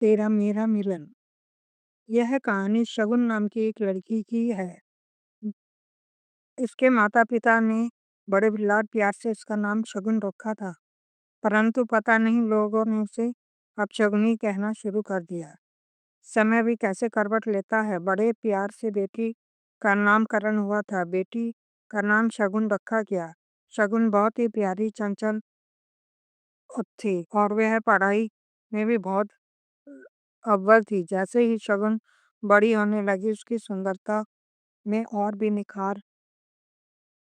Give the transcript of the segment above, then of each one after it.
तेरा मेरा मिलन। यह कहानी शगुन नाम की एक लड़की की है। इसके माता-पिता ने बड़े लाड प्यार से इसका नाम शगुन रखा था, परंतु पता नहीं लोगों ने उसे अपशगुनी कहना शुरू कर दिया। समय भी कैसे करवट लेता है। बड़े प्यार से बेटी का नामकरण हुआ था। बेटी का नाम शगुन रखा गया। शगुन बहुत ही प्यारी चंचल थी और वह पढ़ाई में भी बहुत अव्वल थी। जैसे ही शगुन बड़ी होने लगी, उसकी सुंदरता में और भी निखार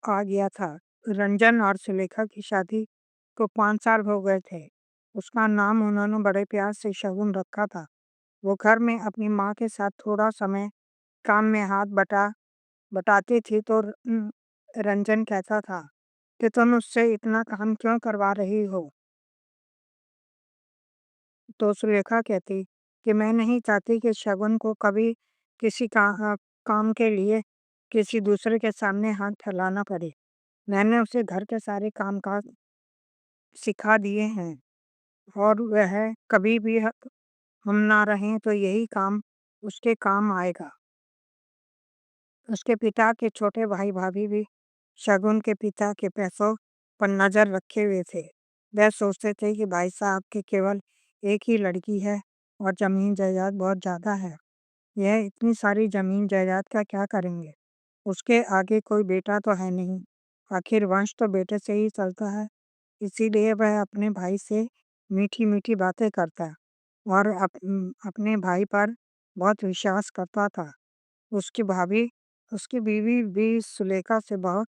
आ गया था। रंजन और सुलेखा की शादी को 5 साल हो गए थे। उसका नाम उन्होंने बड़े प्यार से शगुन रखा था। वो घर में अपनी माँ के साथ थोड़ा समय काम में हाथ बटाती थी तो रंजन कहता था कि तुम उससे इतना काम क्यों करवा रही हो। तो सुलेखा कहती कि मैं नहीं चाहती कि शगुन को कभी किसी काम के लिए किसी दूसरे के सामने हाथ फैलाना पड़े। मैंने उसे घर के सारे काम काज सिखा दिए हैं और वह कभी भी हम ना रहें तो यही काम उसके काम आएगा। उसके पिता के छोटे भाई भाभी भी शगुन के पिता के पैसों पर नजर रखे हुए थे। वह सोचते थे कि भाई साहब के केवल एक ही लड़की है और जमीन जायदाद बहुत ज्यादा है। यह इतनी सारी जमीन जायदाद का क्या करेंगे। उसके आगे कोई बेटा तो है नहीं। आखिर वंश तो बेटे से ही चलता है। इसीलिए वह अपने भाई से मीठी मीठी बातें करता और अपने भाई पर बहुत विश्वास करता था। उसकी भाभी उसकी बीवी भी सुलेखा से बहुत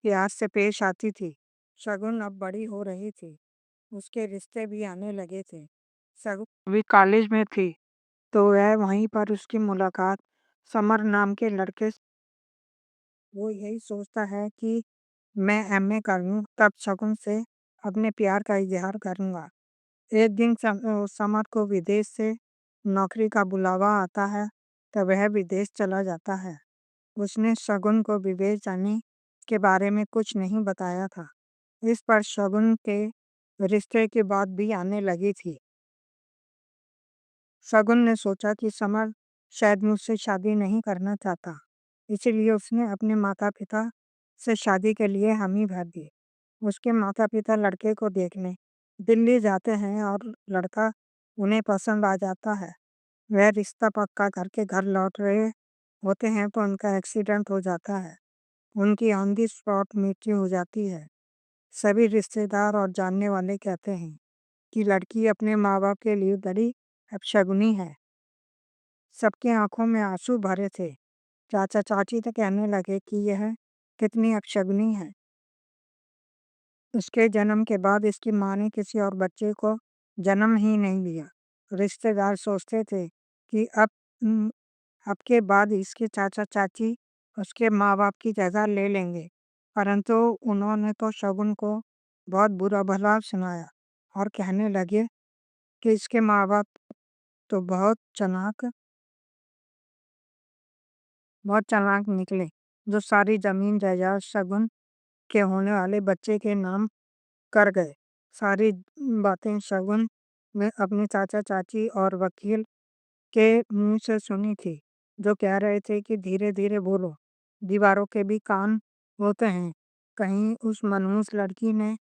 प्यार से पेश आती थी। शगुन अब बड़ी हो रही थी। उसके रिश्ते भी आने लगे थे। शगुन अभी कॉलेज में थी तो वह वहीं पर उसकी मुलाकात समर नाम के लड़के से। वो यही सोचता है कि मैं एमए कर लूं, तब शगुन से अपने प्यार का इजहार करूंगा। एक दिन समर को विदेश से नौकरी का बुलावा आता है तो वह विदेश चला जाता है। उसने शगुन को विदेश जाने के बारे में कुछ नहीं बताया था। इस पर शगुन के रिश्ते की बात भी आने लगी थी। शगुन ने सोचा कि समर शायद मुझसे शादी नहीं करना चाहता, इसीलिए उसने अपने माता पिता से शादी के लिए हामी भर दी। उसके माता पिता लड़के को देखने दिल्ली जाते हैं और लड़का उन्हें पसंद आ जाता है। वह रिश्ता पक्का करके घर लौट रहे होते हैं तो उनका एक्सीडेंट हो जाता है। उनकी ऑन दी स्पॉट मृत्यु हो जाती है। सभी रिश्तेदार और जानने वाले कहते हैं कि लड़की अपने माँ बाप के लिए बड़ी अपशगुनी है। सबके आंखों में आंसू भरे थे। चाचा चाची तो कहने लगे कि यह कितनी अपशगुनी है। उसके जन्म के बाद इसकी माँ ने किसी और बच्चे को जन्म ही नहीं दिया। रिश्तेदार सोचते थे कि अब के बाद इसके चाचा चाची उसके माँ बाप की जगह ले लेंगे, परंतु उन्होंने तो शगुन को बहुत बुरा भला सुनाया और कहने लगे कि इसके माँ बाप तो बहुत चालाक निकले, जो सारी जमीन जायदाद शगुन के होने वाले बच्चे के नाम कर गए। सारी बातें शगुन ने अपने चाचा चाची और वकील के मुंह से सुनी थी, जो कह रहे थे कि धीरे धीरे बोलो, दीवारों के भी कान होते हैं। कहीं उस मनहूस लड़की ने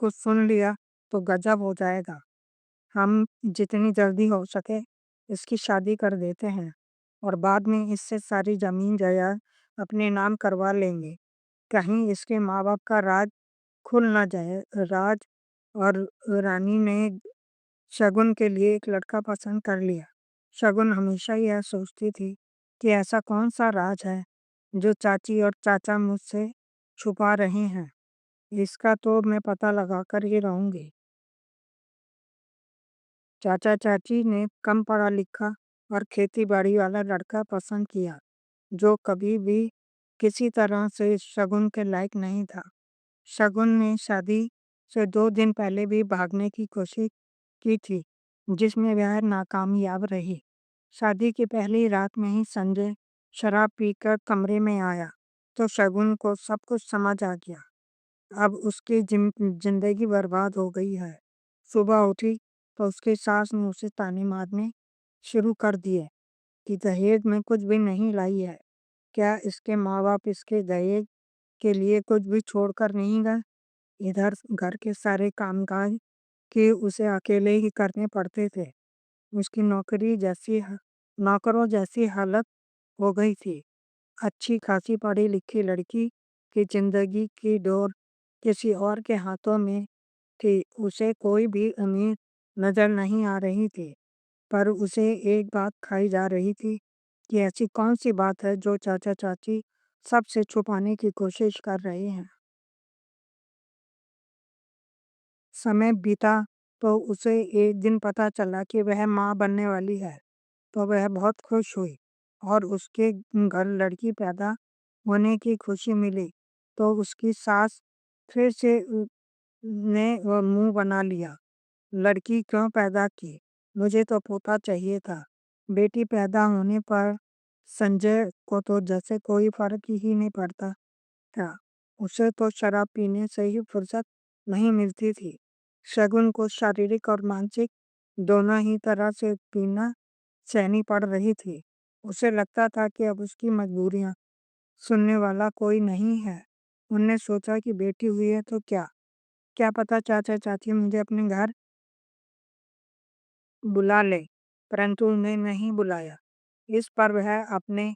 कुछ सुन लिया तो गजब हो जाएगा। हम जितनी जल्दी हो सके इसकी शादी कर देते हैं और बाद में इससे सारी जमीन जायदाद अपने नाम करवा लेंगे। कहीं इसके माँ बाप का राज खुल ना जाए। राज और रानी ने शगुन के लिए एक लड़का पसंद कर लिया। शगुन हमेशा यह सोचती थी कि ऐसा कौन सा राज है जो चाची और चाचा मुझसे छुपा रहे हैं। इसका तो मैं पता लगा कर ही रहूंगी। चाचा चाची ने कम पढ़ा लिखा और खेती बाड़ी वाला लड़का पसंद किया, जो कभी भी किसी तरह से शगुन के लायक नहीं था। शगुन ने शादी से 2 दिन पहले भी भागने की कोशिश की थी, जिसमें वह नाकामयाब रही। शादी की पहली रात में ही संजय शराब पीकर कमरे में आया तो शगुन को सब कुछ समझ आ गया। अब उसकी जिंदगी बर्बाद हो गई है। सुबह उठी तो उसकी सास ने उसे ताने मारने शुरू कर दिए कि दहेज में कुछ भी नहीं लाई है। क्या इसके माँ बाप इसके दहेज के लिए कुछ भी छोड़कर नहीं गए? इधर घर के सारे कामकाज कि उसे अकेले ही करने पड़ते थे। उसकी नौकरों जैसी हालत हो गई थी। अच्छी खासी पढ़ी लिखी लड़की की जिंदगी की डोर किसी और के हाथों में थी। उसे कोई भी उम्मीद नजर नहीं आ रही थी, पर उसे एक बात खाई जा रही थी कि ऐसी कौन सी बात है जो चाचा चाची सबसे छुपाने की कोशिश कर रहे हैं। समय बीता तो उसे एक दिन पता चला कि वह माँ बनने वाली है। तो वह बहुत खुश हुई और उसके घर लड़की पैदा होने की खुशी मिली। तो उसकी सास फिर से ने मुंह बना लिया, लड़की क्यों पैदा की? मुझे तो पोता चाहिए था। बेटी पैदा होने पर संजय को तो जैसे कोई फर्क ही नहीं पड़ता था। उसे तो शराब पीने से ही फुर्सत नहीं मिलती थी। शगुन को शारीरिक और मानसिक दोनों ही तरह से पीना सहनी पड़ रही थी। उसे लगता था कि अब उसकी मजबूरियां सुनने वाला कोई नहीं है। उनने सोचा कि बेटी हुई है तो क्या क्या पता चाचा चाची मुझे अपने घर बुला ले, परंतु उन्हें नहीं बुलाया। इस पर वह अपने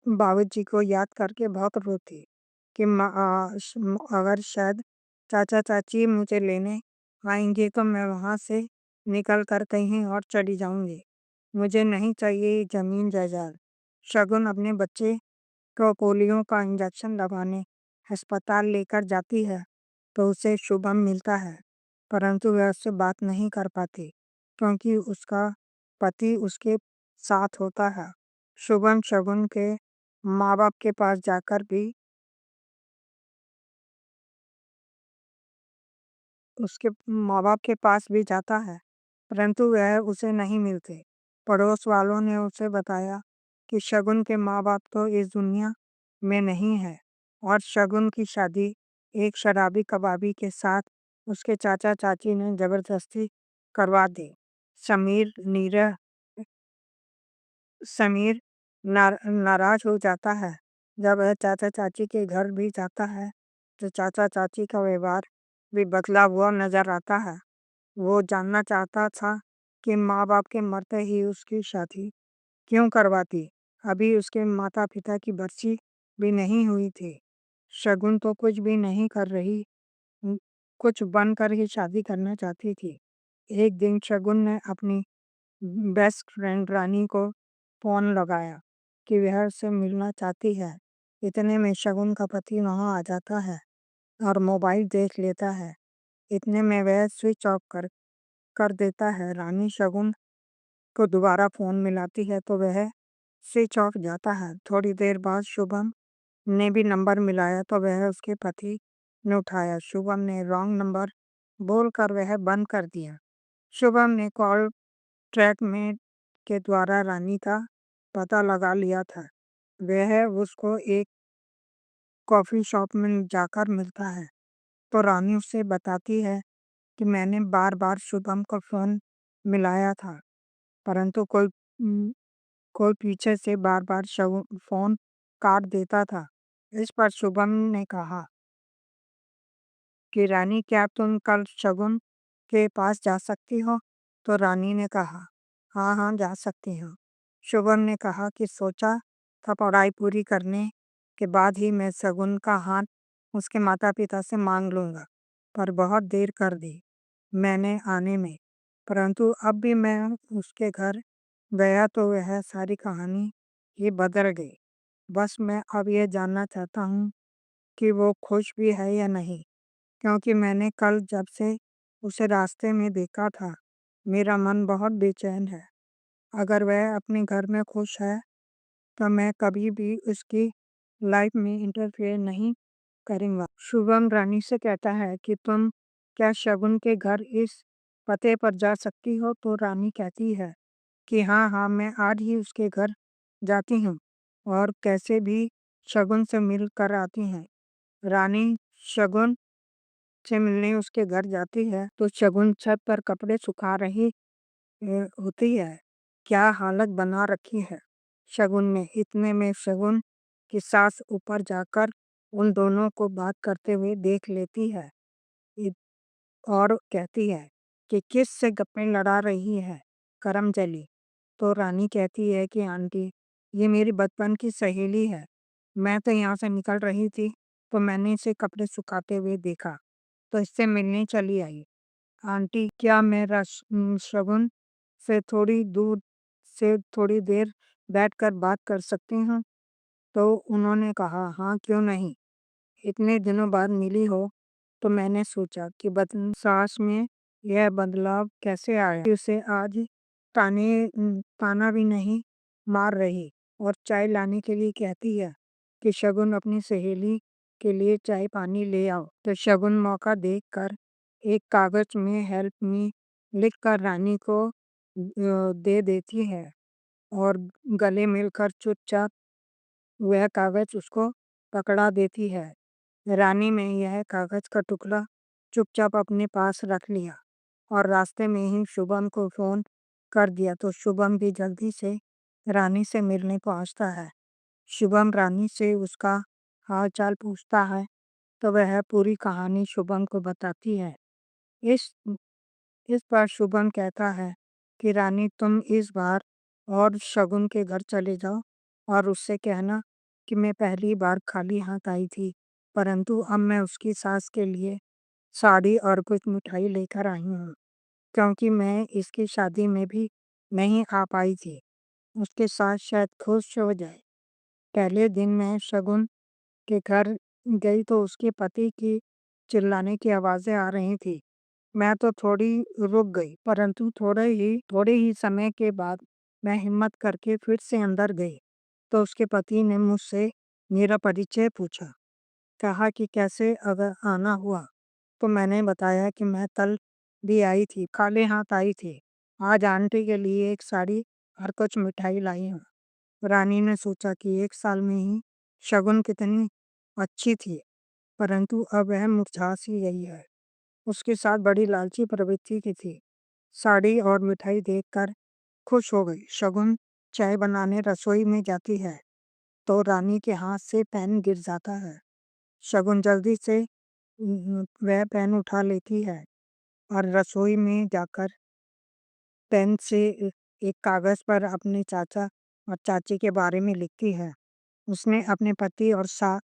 बावर्ची को याद करके बहुत रोती कि अगर शायद चाचा चाची मुझे लेने आएंगे तो मैं वहां से निकल कर कहीं और चली जाऊंगी। मुझे नहीं चाहिए ये जमीन जायदाद। शगुन अपने बच्चे को पोलियो का इंजेक्शन लगाने अस्पताल लेकर जाती है तो उसे शुभम मिलता है, परंतु वह उससे बात नहीं कर पाती क्योंकि उसका पति उसके साथ होता है। शुभम शगुन के माँ बाप के पास जाकर भी उसके माँ बाप के पास भी जाता है, परंतु वह उसे नहीं मिलते। पड़ोस वालों ने उसे बताया कि शगुन के माँ बाप तो इस दुनिया में नहीं है और शगुन की शादी एक शराबी कबाबी के साथ उसके चाचा चाची ने जबरदस्ती करवा दी। समीर नीरह समीर नाराज हो जाता है। जब वह चाचा चाची के घर भी जाता है तो चाचा चाची का व्यवहार भी बदला हुआ नजर आता है। वो जानना चाहता था कि माँ बाप के मरते ही उसकी शादी क्यों करवाती। अभी उसके माता पिता की बरसी भी नहीं हुई थी। शगुन तो कुछ भी नहीं कर रही, न- कुछ बनकर ही शादी करना चाहती थी। एक दिन शगुन ने अपनी बेस्ट फ्रेंड रानी को फोन लगाया कि वह उससे मिलना चाहती है। इतने में शगुन का पति वहां आ जाता है और मोबाइल देख लेता है। इतने में वह स्विच ऑफ कर कर देता है। रानी शगुन को दोबारा फोन मिलाती है तो वह स्विच ऑफ जाता है। थोड़ी देर बाद शुभम ने भी नंबर मिलाया तो वह उसके पति ने उठाया। शुभम ने रॉन्ग नंबर बोलकर वह बंद कर दिया। शुभम ने कॉल ट्रैक में के द्वारा रानी का पता लगा लिया था। वह उसको एक कॉफी शॉप में जाकर मिलता है तो रानी उसे बताती है कि मैंने बार बार शुभम को फोन मिलाया था, परंतु कोई पीछे से बार बार फोन काट देता था। इस पर शुभम ने कहा कि रानी क्या तुम कल शगुन के पास जा सकती हो? तो रानी ने कहा हाँ हाँ जा सकती हूँ। शुभम ने कहा कि सोचा था पढ़ाई पूरी करने के बाद ही मैं शगुन का हाथ उसके माता पिता से मांग लूंगा, पर बहुत देर कर दी मैंने आने में। परंतु अब भी मैं उसके घर गया तो वह सारी कहानी ही बदल गई। बस मैं अब यह जानना चाहता हूँ कि वो खुश भी है या नहीं, क्योंकि मैंने कल जब से उसे रास्ते में देखा था मेरा मन बहुत बेचैन है। अगर वह अपने घर में खुश है तो मैं कभी भी उसकी लाइफ में इंटरफेयर नहीं करूँगा। शुभम रानी से कहता है कि तुम क्या शगुन के घर इस पते पर जा सकती हो? तो रानी कहती है कि हाँ हाँ मैं आज ही उसके घर जाती हूँ और कैसे भी शगुन से मिल कर आती हैं। रानी शगुन से मिलने उसके घर जाती है तो शगुन छत पर कपड़े सुखा रही होती है। क्या हालत बना रखी है शगुन ने। इतने में शगुन की सास ऊपर जाकर उन दोनों को बात करते हुए देख लेती है इ- और कहती है कि किस से गप्पे लड़ा रही है करमजली। तो रानी कहती है कि आंटी, ये मेरी बचपन की सहेली है। मैं तो यहाँ से निकल रही थी तो मैंने इसे कपड़े सुखाते हुए देखा तो इससे मिलने चली आई। आंटी, क्या मैं शगुन से थोड़ी देर बैठकर बात कर सकती हूँ? तो उन्होंने कहा, हाँ क्यों नहीं। इतने दिनों बाद मिली हो तो मैंने सोचा कि बदन सास में यह बदलाव कैसे आया कि उसे आज ताना भी नहीं मार रही और चाय लाने के लिए कहती है कि शगुन अपनी सहेली के लिए चाय पानी ले आओ। तो शगुन मौका देखकर एक कागज में हेल्प मी लिखकर रानी को दे देती है और गले मिलकर चुपचाप वह कागज उसको पकड़ा देती है। रानी ने यह कागज का टुकड़ा चुपचाप अपने पास रख लिया और रास्ते में ही शुभम को फोन कर दिया तो शुभम भी जल्दी से रानी से मिलने पहुंचता है। शुभम रानी से उसका हाल चाल पूछता है तो वह पूरी कहानी शुभम को बताती है। इस इस पर शुभम कहता है कि रानी, तुम इस बार और शगुन के घर चले जाओ और उससे कहना कि मैं पहली बार खाली हाथ आई थी, परंतु अब मैं उसकी सास के लिए साड़ी और कुछ मिठाई लेकर आई हूँ, क्योंकि मैं इसकी शादी में भी नहीं आ पाई थी। उसके साथ शायद खुश हो जाए। पहले दिन मैं शगुन के घर गई तो उसके पति की चिल्लाने की आवाजें आ रही थी। मैं तो थोड़ी रुक गई, परंतु थोड़े ही समय के बाद मैं हिम्मत करके फिर से अंदर गई तो उसके पति ने मुझसे मेरा परिचय पूछा। कहा कि कैसे अगर आना हुआ। तो मैंने बताया कि मैं कल भी आई थी, खाली हाथ आई थी। आज आंटी के लिए एक साड़ी और कुछ मिठाई लाई हूँ। रानी ने सोचा कि 1 साल में ही शगुन कितनी अच्छी थी, परंतु अब वह मुरझा सी गई है। उसके साथ बड़ी लालची प्रवृत्ति की थी। साड़ी और मिठाई देखकर खुश हो गई। शगुन चाय बनाने रसोई में जाती है तो रानी के हाथ से पेन गिर जाता है। शगुन जल्दी से वह पेन उठा लेती है और रसोई में जाकर पेन से एक कागज पर अपने चाचा और चाची के बारे में लिखती है। उसने अपने पति और सा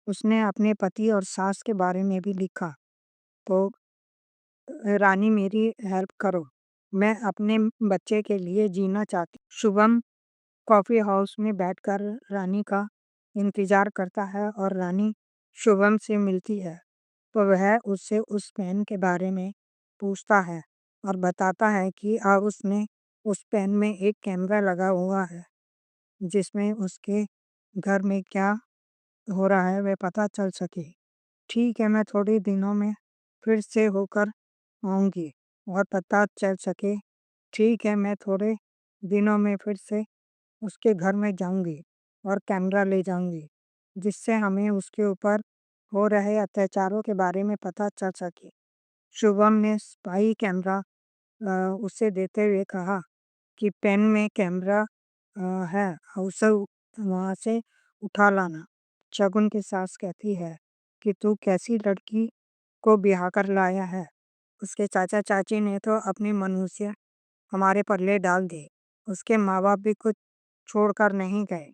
उसने अपने पति और सास के बारे में भी लिखा। तो रानी, मेरी हेल्प करो, मैं अपने बच्चे के लिए जीना चाहती। शुभम कॉफी हाउस में बैठकर रानी का इंतजार करता है और रानी शुभम से मिलती है तो वह उससे उस पेन के बारे में पूछता है और बताता है कि अब उसने उस पेन में एक कैमरा लगा हुआ है जिसमें उसके घर में क्या हो रहा है वह पता चल सके। ठीक है, मैं थोड़े दिनों में फिर से होकर आऊँगी और पता चल सके। ठीक है, मैं थोड़े दिनों में फिर से उसके घर में जाऊँगी और कैमरा ले जाऊँगी, जिससे हमें उसके ऊपर हो रहे अत्याचारों के बारे में पता चल सके। शुभम ने स्पाई कैमरा उसे देते हुए कहा कि पेन में कैमरा है, उसे वहाँ से उठा लाना। शगुन की सास कहती है कि तू कैसी लड़की को ब्याह कर लाया है। उसके चाचा चाची ने तो अपनी मनुष्य हमारे पल्ले डाल दी। उसके माँ बाप भी कुछ छोड़कर नहीं गए,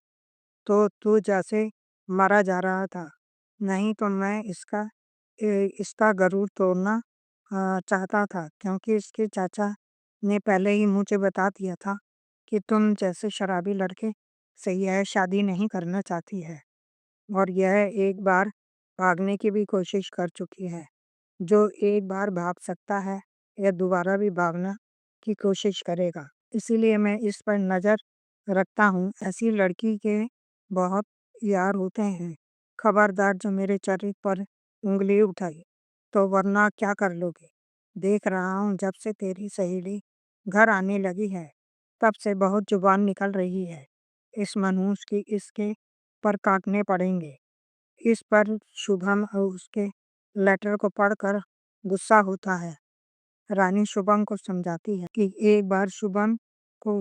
तो तू जैसे मरा जा रहा था। नहीं तो मैं इसका गरूर तोड़ना चाहता था, क्योंकि इसके चाचा ने पहले ही मुझे बता दिया था कि तुम जैसे शराबी लड़के से यह शादी नहीं करना चाहती है और यह एक बार भागने की भी कोशिश कर चुकी है। जो एक बार भाग सकता है यह दोबारा भी भागना की कोशिश करेगा। इसीलिए मैं इस पर नज़र रखता हूँ। ऐसी लड़की के बहुत यार होते हैं। खबरदार जो मेरे चरित्र पर उंगली उठाई तो वरना क्या कर लोगे। देख रहा हूँ जब से तेरी सहेली घर आने लगी है तब से बहुत जुबान निकल रही है। इस मनहूस की इसके पर काटने पड़ेंगे। इस पर शुभम और उसके लेटर को पढ़कर गुस्सा होता है। रानी शुभम को समझाती है कि एक बार शगुन को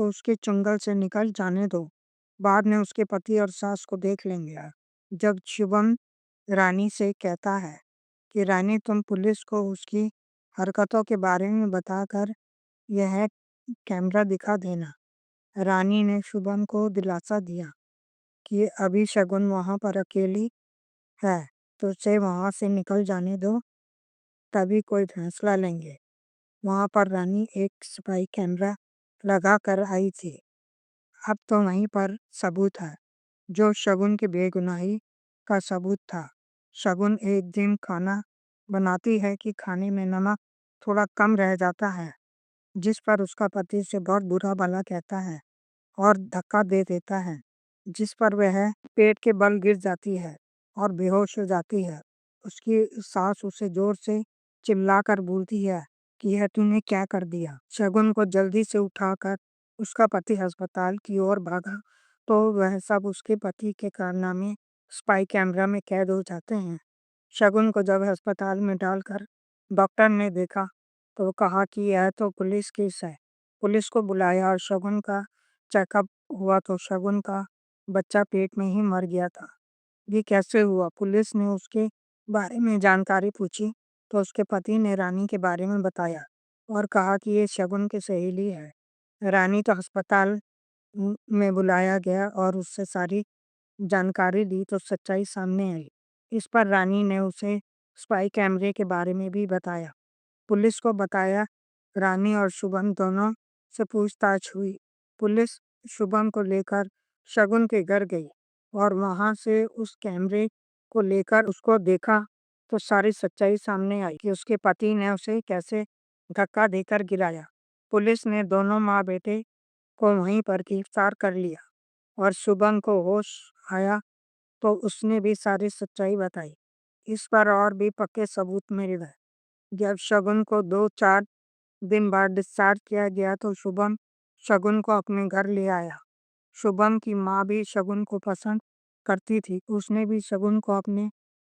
उसके चंगल से निकल जाने दो, बाद में उसके पति और सास को देख लेंगे। जब शुभम रानी से कहता है कि रानी तुम पुलिस को उसकी हरकतों के बारे में बताकर यह कैमरा दिखा देना। रानी ने शुभम को दिलासा दिया कि अभी शगुन वहां पर अकेली है, तो उसे वहां से निकल जाने दो, तभी कोई फैसला लेंगे। वहां पर रानी एक स्पाई कैमरा लगा कर आई थी। अब तो वहीं पर सबूत है, जो शगुन की बेगुनाही का सबूत था। शगुन एक दिन खाना बनाती है कि खाने में नमक थोड़ा कम रह जाता है, जिस पर उसका पति से बहुत बुरा भला कहता है और धक्का दे देता है, जिस पर वह पेट के बल गिर जाती है और बेहोश हो जाती है। उसकी सास उसे जोर से चिल्लाकर बोलती है कि यह तूने क्या कर दिया। शगुन को जल्दी से उठाकर उसका पति अस्पताल की ओर भागा, तो वह सब उसके पति के कारनामे स्पाई कैमरा में कैद हो जाते हैं। शगुन को जब अस्पताल में डालकर डॉक्टर ने देखा, तो कहा कि यह तो पुलिस केस है। पुलिस को बुलाया और शगुन का चेकअप हुआ, तो शगुन का बच्चा पेट में ही मर गया था। ये कैसे हुआ? पुलिस ने उसके बारे में जानकारी पूछी, तो उसके पति ने रानी के बारे में बताया और कहा कि ये शगुन की सहेली है। रानी तो अस्पताल में बुलाया गया और उससे सारी जानकारी दी, तो सच्चाई सामने आई। इस पर रानी ने उसे स्पाई कैमरे के बारे में भी बताया। पुलिस को बताया। रानी और शुभम दोनों से पूछताछ हुई। पुलिस शुभम को लेकर शगुन के घर गई और वहां से उस कैमरे को लेकर उसको देखा, तो सारी सच्चाई सामने आई कि उसके पति ने उसे कैसे धक्का देकर गिराया। पुलिस ने दोनों माँ बेटे को वहीं पर गिरफ्तार कर लिया और शुभम को होश आया, तो उसने भी सारी सच्चाई बताई। इस पर और भी पक्के सबूत मिल गए। जब शगुन को 2-4 दिन बाद डिस्चार्ज किया गया, तो शुभम शगुन को अपने घर ले आया। शुभम की माँ भी शगुन को पसंद करती थी, उसने भी शगुन को अपने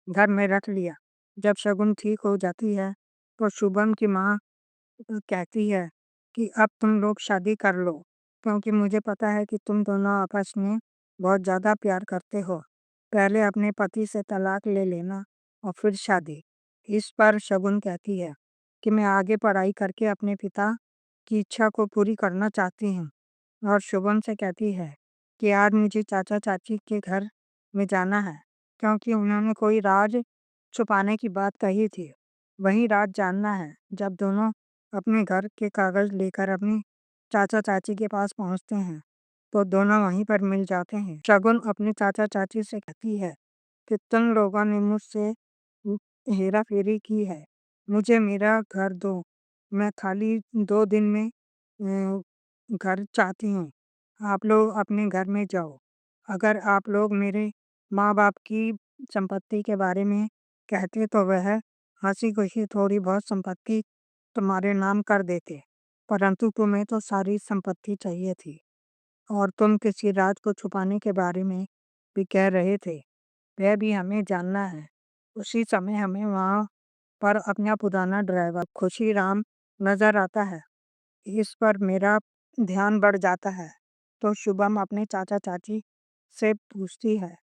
घर में रख लिया। जब शगुन ठीक हो जाती है, तो शुभम की माँ कहती है कि अब तुम लोग शादी कर लो, क्योंकि मुझे पता है कि तुम दोनों आपस में बहुत ज़्यादा प्यार करते हो। पहले अपने पति से तलाक ले लेना और फिर शादी। इस पर शगुन कहती है कि मैं आगे पढ़ाई करके अपने पिता की इच्छा को पूरी करना चाहती हूँ, और शुभम से कहती है कि आज मुझे चाचा चाची के घर में जाना है, क्योंकि उन्होंने कोई राज छुपाने की बात कही थी। वही राज जानना है। जब दोनों अपने घर के कागज लेकर अपनी चाचा चाची के पास पहुंचते हैं, तो दोनों वहीं पर मिल जाते हैं। शगुन अपने चाचा चाची से कहती है कि तुम लोगों ने मुझसे हेरा फेरी की है, मुझे मेरा घर दो, मैं खाली 2 दिन में घर चाहती हूँ। आप लोग अपने घर में जाओ। अगर आप लोग मेरे माँ बाप की संपत्ति के बारे में कहते, तो वह हंसी खुशी थोड़ी बहुत संपत्ति तुम्हारे नाम कर देते, परंतु तुम्हें तो सारी संपत्ति चाहिए थी, और तुम किसी राज को छुपाने के बारे में भी कह रहे थे, वह भी हमें जानना है। उसी समय हमें वहाँ पर अपना पुराना ड्राइवर खुशीराम नजर आता है। इस पर मेरा ध्यान बढ़ जाता है, तो शुभम अपने चाचा चाची से पूछती है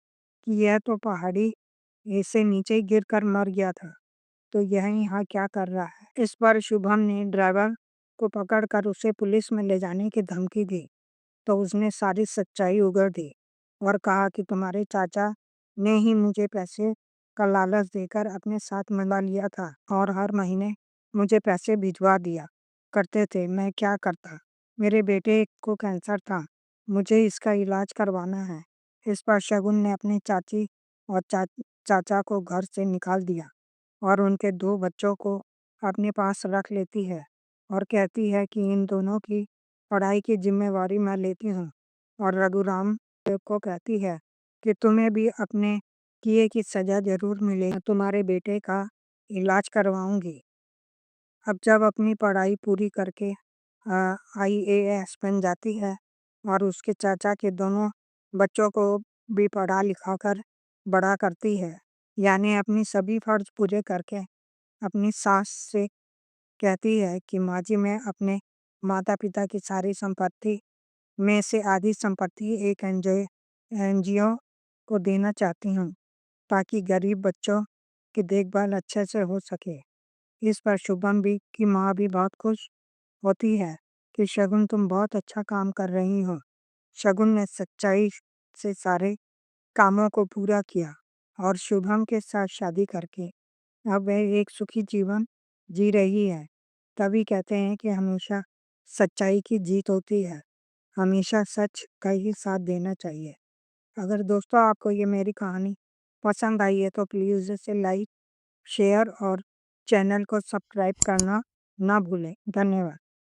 कि यह तो पहाड़ी से नीचे गिरकर मर गया था, तो यह यहाँ क्या कर रहा है। इस पर शुभम ने ड्राइवर को पकड़कर उसे पुलिस में ले जाने की धमकी दी, तो उसने सारी सच्चाई उगल दी और कहा कि तुम्हारे चाचा ने ही मुझे पैसे का लालच देकर अपने साथ मिला लिया था और हर महीने मुझे पैसे भिजवा दिया करते थे। मैं क्या करता, मेरे बेटे को कैंसर था, मुझे इसका इलाज करवाना है। इस पर शगुन ने अपनी चाची और चाचा को घर से निकाल दिया और उनके 2 बच्चों को अपने पास रख लेती है और कहती है कि इन दोनों की पढ़ाई की जिम्मेवारी मैं लेती हूँ, और रघुराम को कहती है कि तुम्हें भी अपने किए की सजा जरूर मिलेगी, मैं तुम्हारे बेटे का इलाज करवाऊंगी। अब जब अपनी पढ़ाई पूरी करके IAS बन जाती है और उसके चाचा के दोनों बच्चों को भी पढ़ा लिखा कर बड़ा करती है, यानी अपनी सभी फर्ज पूरे करके अपनी सास से कहती है कि माँ जी, मैं अपने माता-पिता की सारी संपत्ति में से आधी संपत्ति एक एनजीओ को देना चाहती हूँ, ताकि गरीब बच्चों की देखभाल अच्छे से हो सके। इस पर शुभम भी की माँ भी बहुत खुश होती है कि शगुन, तुम बहुत अच्छा काम कर रही हो। शगुन ने सच्चाई से सारे कामों को पूरा किया और शुभम के साथ शादी करके अब वह एक सुखी जीवन जी रही है। तभी कहते हैं कि हमेशा सच्चाई की जीत होती है। हमेशा सच का ही साथ देना चाहिए। अगर दोस्तों आपको ये मेरी कहानी पसंद आई है तो प्लीज़ इसे लाइक, शेयर और चैनल को सब्सक्राइब करना ना भूलें। धन्यवाद।